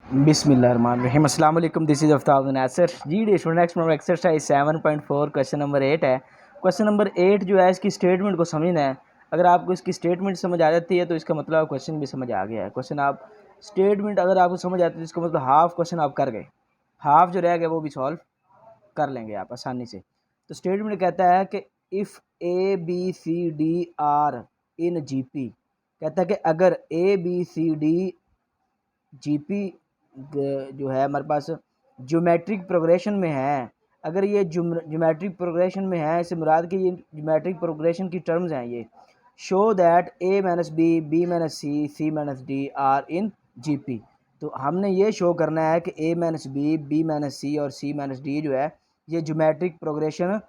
बिस्मिल्लाहिर्रहमानिर्रहीम। अस्सलाम वालेकुम। This is Aftab Nasir. G D student next number exercise 7.4 question number 8 है। क्वेश्चन नंबर 8 जो है इसकी स्टेटमेंट को समझना है। अगर आपको इसकी स्टेटमेंट समझ आ जाती है तो इसका मतलब क्वेश्चन भी समझ आ गया है। क्वेश्चन आप स्टेटमेंट अगर आपको समझ आती है तो इसका मतलब हाफ क्वेश्चन आप कर गए, हाफ जो रह गया वो भी सॉल्व कर लेंगे आप आसानी से। तो स्टेटमेंट कहता है कि if A B C D are in G P, कहता है कि अगर A B C D GP जो है हमारे पास ज्योमेट्रिक प्रोग्रेशन में है, अगर ये ज्योमेट्रिक प्रोग्रेशन में है, इससे मुराद कि ये ज्योमेट्रिक प्रोग्रेशन की टर्म्स हैं ये। Show that A minus B, B minus C, C minus D are in GP. तो हमने ये शो करना है कि A minus B minus C और सी माइनस डी जो है ये ज्योमेट्रिक प्रोग्रेशन,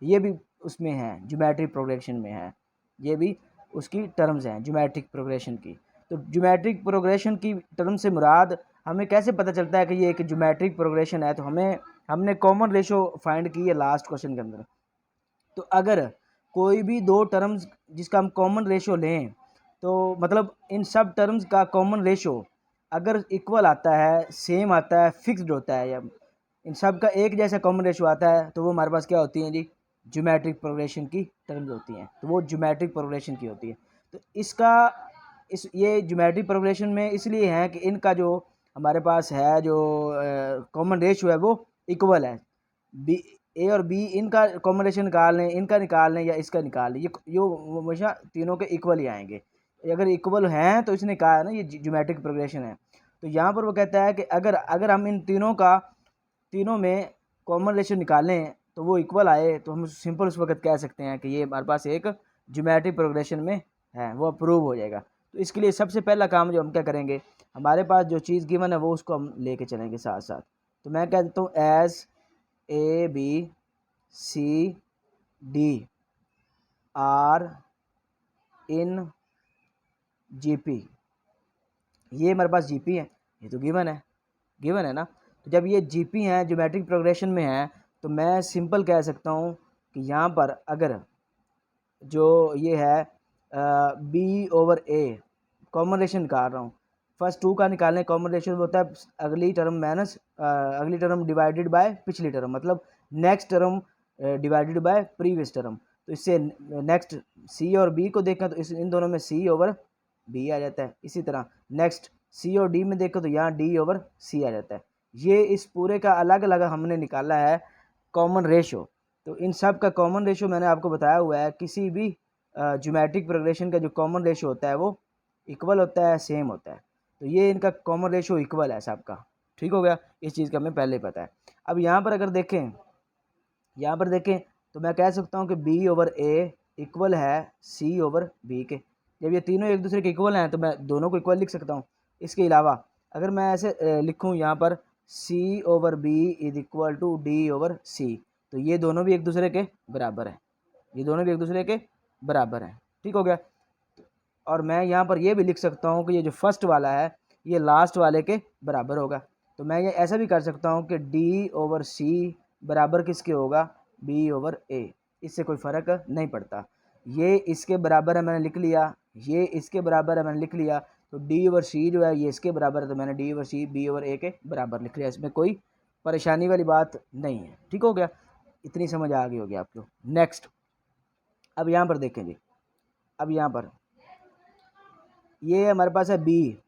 ये भी उसमें है, ज्योमेट्रिक प्रोग्रेशन में है, ये भी उसकी टर्म्स हैं ज्योमेट्रिक प्रोग्रेशन की। तो ज्योमेट्रिक प्रोग्रेशन की टर्म से मुराद हमें कैसे पता चलता है कि ये एक ज्योमेट्रिक प्रोग्रेशन है? तो हमने कॉमन रेशो फाइंड की है लास्ट क्वेश्चन के अंदर। तो अगर कोई भी दो टर्म्स जिसका हम कॉमन रेशो लें, तो मतलब इन सब टर्म्स का कॉमन रेशो अगर इक्वल आता है, सेम आता है, फिक्स्ड होता है, या इन सब का एक जैसा कॉमन रेशो आता है, तो वो हमारे पास क्या होती हैं जी? ज्योमेट्रिक प्रोग्रेशन की टर्म्स होती हैं। तो वो ज्योमेट्रिक प्रोग्रेशन की होती है। तो इसका ये ज्योमेट्रिक प्रोग्रेशन में इसलिए है कि इनका जो हमारे पास है जो कॉमन रेशो है वो इक्वल है। बी, ए और बी इनका कॉम्बिनेशन निकाल लें, इनका निकाल लें या इसका निकाल लें, ये हमेशा तीनों के इक्वल ही आएंगे। अगर इक्वल हैं तो इसने कहा है ना ये ज्योमेट्रिक प्रोग्रेशन है। तो यहाँ पर वो कहता है कि अगर अगर हम इन तीनों में कॉमन रेशियो निकालें तो वो इक्वल आए, तो हम सिंपल उस वक्त कह सकते हैं कि ये हमारे पास एक ज्योमेट्रिक प्रोग्रेशन में है, वो अप्रूव हो जाएगा। तो इसके लिए सबसे पहला काम जो हम क्या करेंगे, हमारे पास जो चीज़ गिवन है वो उसको हम लेके चलेंगे साथ साथ। तो मैं कह देता हूँ as A B C D are in G P, ये हमारे पास जी पी है, ये तो गिवन है ना। तो जब ये जी पी हैं, ज्योमेट्रिक प्रोग्रेशन में है, तो मैं सिंपल कह सकता हूँ कि यहाँ पर अगर जो ये है बी ओवर ए कॉमन रेशन निकाल रहा हूँ, फर्स्ट टू का निकालने कॉमन रेशन होता है अगली टर्म माइनस अगली टर्म डिवाइडेड बाय पिछली टर्म, मतलब next term divided by previous term. तो इससे नेक्स्ट सी और बी को देखा तो इन दोनों में सी ओवर बी आ जाता है। इसी तरह नेक्स्ट सी और डी में देखो तो यहाँ डी ओवर सी आ जाता है। ये इस पूरे का अलग अलग हमने निकाला है कॉमन रेशो। तो इन सब का कॉमन रेशो मैंने आपको बताया हुआ है। किसी भी ज्योमेट्रिक प्रोग्रेशन का जो कॉमन रेशो होता है वो इक्वल होता है, सेम होता है। तो ये इनका कॉमन रेशो इक्वल है सबका। ठीक हो गया, इस चीज़ का हमें पहले पता है। अब यहाँ पर अगर देखें, यहाँ पर देखें तो मैं कह सकता हूँ कि बी ओवर ए इक्वल है सी ओवर बी के। जब ये तीनों एक दूसरे के इक्वल हैं तो मैं दोनों को इक्वल लिख सकता हूँ। इसके अलावा अगर मैं ऐसे लिखूँ यहाँ पर C over B is equal to D over C, तो ये दोनों भी एक दूसरे के बराबर हैं, ये दोनों भी एक दूसरे के बराबर हैं। ठीक हो गया। और मैं यहाँ पर ये भी लिख सकता हूँ कि ये जो फर्स्ट वाला है ये लास्ट वाले के बराबर होगा। तो मैं ये ऐसा भी कर सकता हूँ कि डी ओवर सी बराबर किसके होगा? बी ओवर ए। इससे कोई फ़र्क नहीं पड़ता। ये इसके बराबर है मैंने लिख लिया, ये इसके बराबर है मैंने लिख लिया। तो डी ओवर सी जो है ये इसके बराबर है, तो मैंने D over C B over A के बराबर लिख लिया। इसमें कोई परेशानी वाली बात नहीं है। ठीक हो गया, इतनी समझ आ गई होगी आपको। नेक्स्ट, अब यहाँ पर देखें जी, अब यहाँ पर ये हमारे पास है बी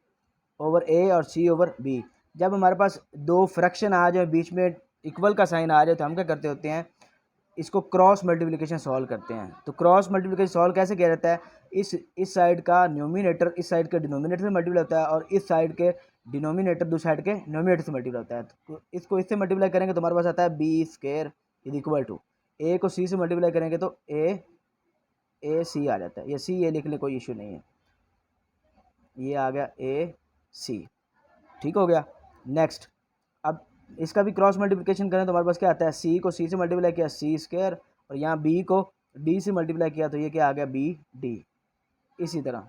ओवर ए और सी ओवर बी। जब हमारे पास दो फ्रैक्शन आ जाए, बीच में इक्वल का साइन आ जाए, तो हम क्या करते होते हैं, इसको क्रॉस मल्टीप्लिकेशन सॉल्व करते हैं। तो क्रॉस मल्टीप्लिकेशन सॉल्व कैसे किया जाता है? इस साइड का न्यूमिनेटर इस साइड के डिनोमिनेटर से मल्टीप्लाई होता है और इस साइड के डिनोमिनेटर दूसरी साइड के न्यूमिनेटर से मल्टीप्लाई होता है। तो इसको इससे मल्टीप्लाई करेंगे तो हमारे पास आता है B square is equal to A को सी से मल्टीप्लाई करेंगे तो ए सी आ जाता है। ये सी ये लिख ले, कोई इशू नहीं है, ये आ गया ए सी। ठीक हो गया। नेक्स्ट, अब इसका भी क्रॉस मल्टीप्लिकेशन करें तो हमारे पास क्या आता है? सी को सी से मल्टीप्लाई किया सी स्क्वायर, और यहाँ बी को डी से मल्टीप्लाई किया तो ये क्या आ गया? B D. इसी तरह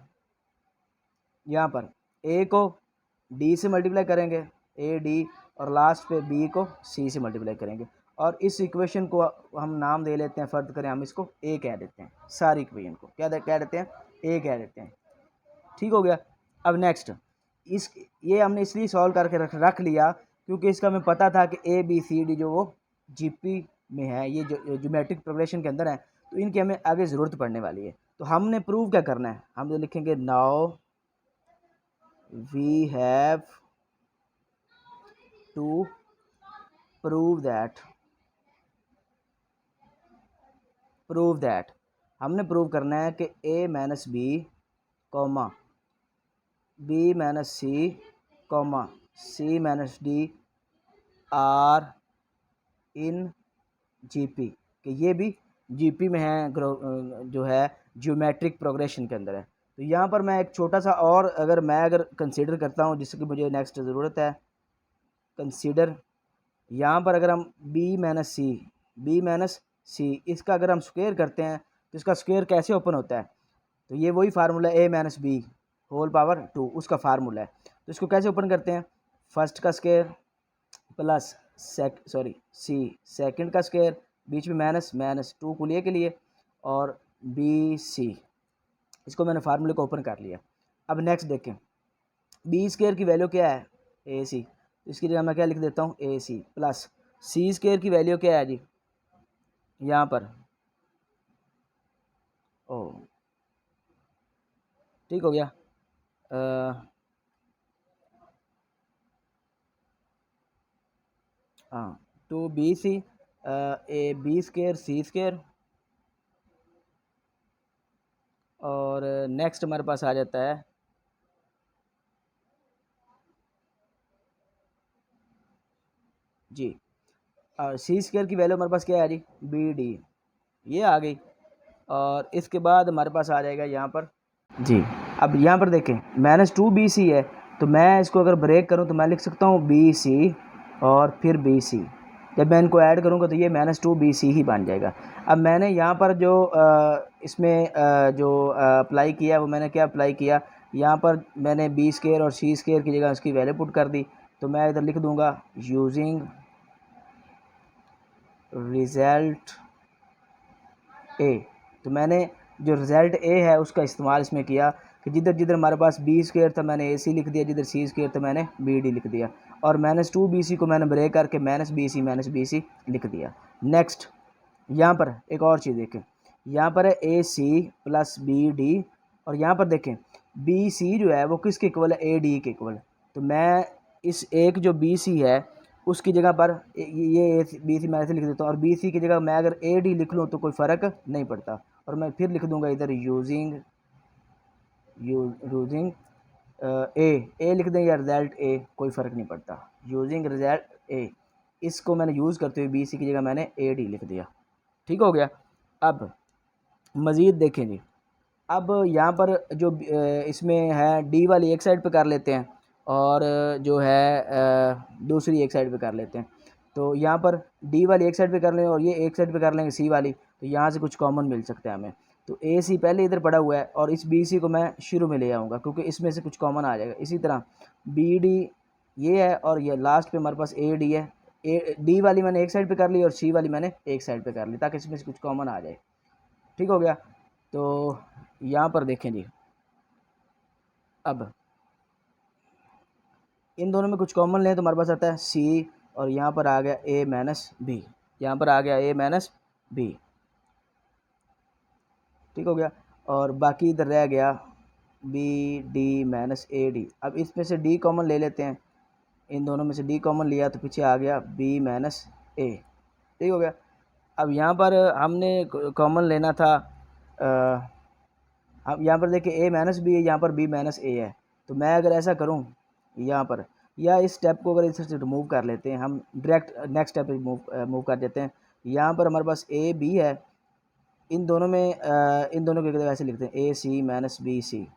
यहाँ पर ए को डी से मल्टीप्लाई करेंगे ए डी, और लास्ट पे बी को सी से मल्टीप्लाई करेंगे। और इस इक्वेशन को हम नाम दे लेते हैं, फ़र्ज करें हम इसको ए कह देते हैं। सारी इक्वेशन को क्या कह देते हैं? ए कह देते हैं। ठीक हो गया। अब नेक्स्ट, इस ये हमने इसलिए सॉल्व करके रख लिया क्योंकि इसका हमें पता था कि ए बी सी डी जो वो जीपी में है, ये जो ज्योमेट्रिक प्रोग्रेशन के अंदर है, तो इनकी हमें आगे ज़रूरत पड़ने वाली है। तो हमने प्रूव क्या करना है, हम तो लिखेंगे now we have to prove that हमने प्रूव करना है कि a minus B comma B minus C comma C minus D are in GP, कि ये भी जीपी में है, जो है ज्योमेट्रिक प्रोग्रेशन के अंदर है। तो यहाँ पर मैं एक छोटा सा और अगर कंसीडर करता हूँ, जिसकी मुझे नेक्स्ट ज़रूरत है, कंसीडर यहाँ पर अगर हम बी माइनस सी इसका अगर हम स्क्वायर करते हैं तो इसका स्क्वायर कैसे ओपन होता है, तो ये वही फार्मूला ए माइनस बी होल पावर 2 उसका फार्मूला है। तो इसको कैसे ओपन करते हैं, फर्स्ट का स्क्वायर प्लस सी सेकंड का स्क्वायर, बीच में माइनस 2 कुलिए के लिए, और बी सी, इसको मैंने फार्मूले को ओपन कर लिया। अब नेक्स्ट देखें, बी स्क्वायर की वैल्यू क्या है, ए सी, तो इसकी जगह मैं क्या लिख देता हूँ, ए सी प्लस सी स्क्वायर की वैल्यू क्या है जी, यहाँ पर ओ ठीक हो गया, हाँ, two B C A B square C square, और नेक्स्ट हमारे पास आ जाता है जी, और सी स्क्वायर की वैल्यू हमारे पास क्या है जी, बी डी, ये आ गई। और इसके बाद हमारे पास आ जाएगा यहाँ पर जी, अब यहाँ पर देखें -2BC है, तो मैं इसको अगर ब्रेक करूँ तो मैं लिख सकता हूँ BC और फिर BC, जब मैं इनको ऐड करूँगा तो ये -2BC ही बन जाएगा। अब मैंने यहाँ पर जो इसमें जो अप्लाई किया वो मैंने क्या अप्लाई किया, यहाँ पर मैंने बी स्क्वायर और सी स्क्वायर की जगह उसकी वैल्यू पुट कर दी, तो मैं इधर लिख दूँगा यूजिंग रिज़ल्ट ए। तो मैंने जो रिज़ल्ट ए है उसका इस्तेमाल इसमें किया कि जिधर जिधर हमारे पास बी स्क्वायर था मैंने ए सी लिख दिया, जिधर सी स्क्वायर था मैंने बी डी लिख दिया, और -2BC को मैंने ब्रेक करके -BC लिख दिया। नेक्स्ट यहाँ पर एक और चीज़ देखें, यहाँ पर है AC प्लस BD, और यहाँ पर देखें BC जो है वो किसके इक्वल है, AD के इक्वल। तो मैं इस एक जो BC है उसकी जगह पर ये BC मैं ऐसे लिख देता हूँ, और BC की जगह मैं अगर AD लिख लूँ तो कोई फ़र्क नहीं पड़ता, और मैं फिर लिख दूँगा इधर यूजिंग ए लिख दें या रिज़ल्ट ए, कोई फ़र्क नहीं पड़ता, यूजिंग रिज़ल्ट ए, इसको मैंने यूज़ करते हुए BC की जगह मैंने AD लिख दिया। ठीक हो गया। अब मज़ीद देखें जी, अब यहाँ पर जो इसमें है डी वाली एक साइड पे कर लेते हैं, और जो है दूसरी एक साइड पे कर लेते हैं। तो यहाँ पर डी वाली एक साइड पे कर लें और ये एक साइड पे कर लेंगे सी वाली, तो यहाँ से कुछ कॉमन मिल सकता है हमें। तो ए सी पहले इधर पड़ा हुआ है और इस बी सी को मैं शुरू में ले आऊँगा क्योंकि इसमें से कुछ कॉमन आ जाएगा। इसी तरह बी डी ये है और ये लास्ट पे हमारे पास ए डी है। ए डी वाली मैंने एक साइड पे कर ली और सी वाली मैंने एक साइड पे कर ली ताकि इसमें से कुछ कॉमन आ जाए। ठीक हो गया। तो यहाँ पर देखें जी, अब इन दोनों में कुछ कॉमन लें तो हमारे पास आता है सी, और यहाँ पर आ गया ए माइनस बी, यहाँ पर आ गया ए माइनस बी। ठीक हो गया। और बाकी इधर रह गया B D minus A D. अब इसमें से डी कॉमन ले लेते हैं, इन दोनों में से डी कॉमन लिया तो पीछे आ गया बी माइनस ए। ठीक हो गया। अब यहाँ पर हमने कॉमन लेना था, अब यहाँ पर देखिए ए माइनस बी है, यहाँ पर बी माइनस ए है। तो मैं अगर ऐसा करूँ यहाँ पर, या इस स्टेप को अगर इसे रिमूव कर लेते हैं, हम डायरेक्ट नेक्स्ट स्टेप मूव कर देते हैं। यहाँ पर हमारे पास ए बी है, इन दोनों में इन दोनों के ऐसे लिखते हैं ए सी माइनस बी सी।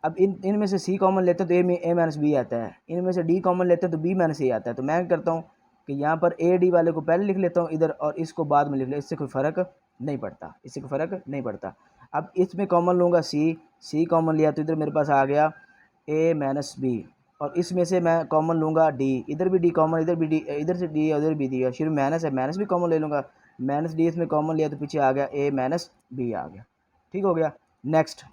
अब इनमें से सी कॉमन लेते हैं तो ए माइनस बी आता है, इनमें से डी कॉमन लेते हैं तो बी माइनस ए आता है। तो मैं करता हूँ कि यहाँ पर ए डी वाले को पहले लिख लेता हूँ इधर और इसको बाद में लिख लेता, इससे कोई फ़र्क नहीं पड़ता, इससे कोई फ़र्क नहीं पड़ता। अब इसमें कॉमन लूँगा सी कॉमन लिया तो इधर मेरे पास आ गया ए माइनस बी, और इसमें से मैं कॉमन लूँगा डी, इधर भी डी कॉमन, इधर भी डी, इधर से डी उधर भी डी है, शुरू माइनस है माइनस भी कॉमन ले लूँगा, माइनस डी इसमें कॉमन लिया तो पीछे आ गया ए माइनस बी आ गया। ठीक हो गया। नेक्स्ट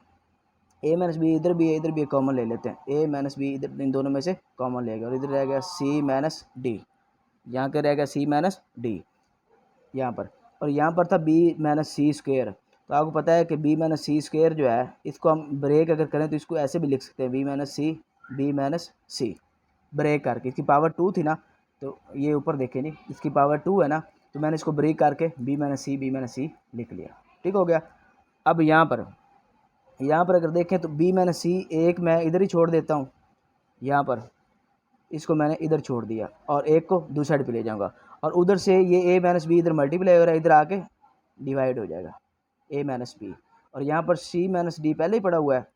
ए माइनस बी इधर भी है, इधर भी कॉमन ले लेते हैं, ए माइनस बी इधर इन दोनों में से कॉमन ले गया और इधर रह गया सी माइनस डी, यहाँ के रह गया सी माइनस डी यहाँ पर, और यहाँ पर था बी माइनस सी स्क्वेयर। तो आपको पता है कि बी माइनस सी स्क्वेयर जो है इसको हम ब्रेक अगर करें तो इसको ऐसे भी लिख सकते हैं, बी माइनस सी ब्रेक करके, इसकी पावर 2 थी ना, तो ये ऊपर देखें नहीं, इसकी पावर 2 है ना, तो मैंने इसको ब्रेक करके बी माइनस सी लिख लिया। ठीक हो गया। अब यहाँ पर अगर देखें तो बी माइनस सी एक मैं इधर ही छोड़ देता हूँ, यहाँ पर इसको मैंने इधर छोड़ दिया और एक को दूसरी साइड पे ले जाऊंगा, और उधर से ये ए माइनस बी इधर मल्टीप्लाई हो रहा है, इधर आके डिवाइड हो जाएगा ए माइनस बी, और यहाँ पर सी माइनस डी पहले ही पड़ा हुआ है,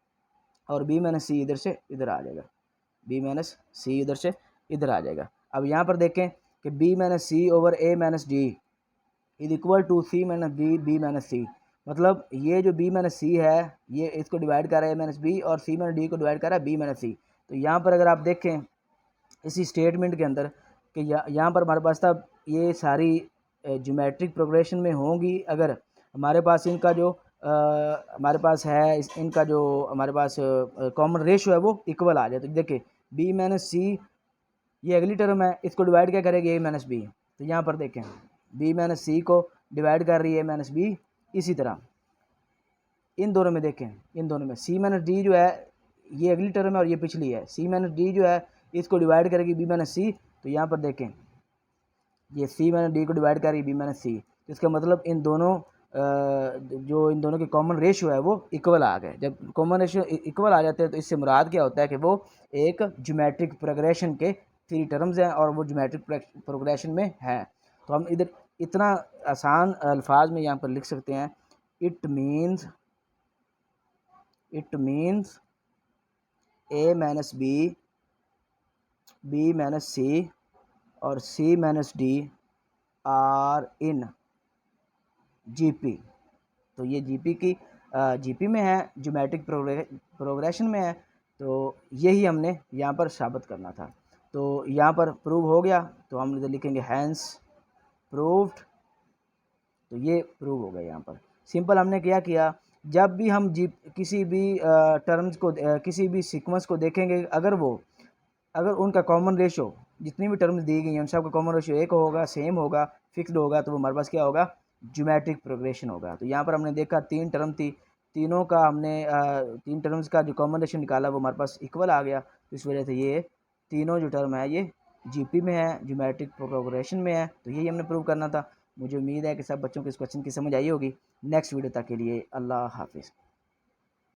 और बी माइनस सी इधर से इधर आ जाएगा, बी माइनस सी इधर से इधर आ जाएगा। अब यहाँ पर देखें कि B minus C over A minus D is equal to C minus B minus C, मतलब ये जो बी माइनस सी है ये इसको डिवाइड कर रहा है ए माइनस बी, और सी माइनस डी को डिवाइड कर रहा है बी माइनस सी। तो यहाँ पर अगर आप देखें इसी स्टेटमेंट के अंदर कि यहाँ पर हमारे पास था ये सारी ज्योमेट्रिक प्रोग्रेशन में होंगी अगर हमारे पास इनका जो हमारे पास है इनका जो हमारे पास कॉमन रेशियो है वो इक्वल आ जाए। तो देखिए बी माइनस सी ये अगली टर्म है, इसको डिवाइड क्या करेगी ए माइनस बी, तो यहाँ पर देखें बी माइनस सी को डिवाइड कर रही है ए माइनस बी, इसी तरह इन दोनों में देखें, इन दोनों में सी माइनस डी जो है ये अगली टर्म है और ये पिछली है, सी माइनस डी जो है इसको डिवाइड करेगी बी माइनस सी, तो यहाँ पर देखें ये सी माइनस डी को डिवाइड करेगी बी माइनस सी, तो इसका मतलब इन दोनों जो इन दोनों के कॉमन रेशियो है वो इक्वल आ गए। जब कॉमन रेशियो इक्वल आ जाते हैं तो इससे मुराद क्या होता है कि वो एक ज्योमेट्रिक प्रोग्रेशन के 3 टर्म्स हैं और वो ज्योमेट्रिक प्रोग्रेशन में है। तो हम इधर इतना आसान अल्फाज में यहाँ पर लिख सकते हैं, it means A minus B minus C और C minus D are in GP. तो ये जीपी में है, ज्योमेट्रिक प्रोग्रेशन में है, तो यही हमने यहाँ पर साबित करना था। तो यहाँ पर प्रूव हो गया, तो हम इधर लिखेंगे हैंस प्रूव्ड, तो ये प्रूव हो गया। यहाँ पर सिंपल हमने क्या किया, जब भी हम किसी भी टर्म्स को किसी भी सीक्वेंस को देखेंगे अगर उनका कॉमन रेशो जितनी भी टर्म्स दी गई हैं उन सब का कॉमन रेशो एक होगा, सेम होगा, फिक्स्ड होगा, तो वो हमारे पास क्या होगा, ज्योमेट्रिक प्रोग्रेशन होगा। तो यहाँ पर हमने देखा 3 टर्म थी, तीनों का हमने 3 टर्म्स का जो कॉमन रेशो निकाला वो हमारे पास इक्वल आ गया। तो इस वजह से ये तीनों जो टर्म है ये जीपी में है, ज्योमेट्रिक प्रोग्रेशन में है। तो यही हमने प्रूव करना था। मुझे उम्मीद है कि सब बच्चों को इस क्वेश्चन की समझ आई होगी। नेक्स्ट वीडियो तक के लिए अल्लाह हाफिज़।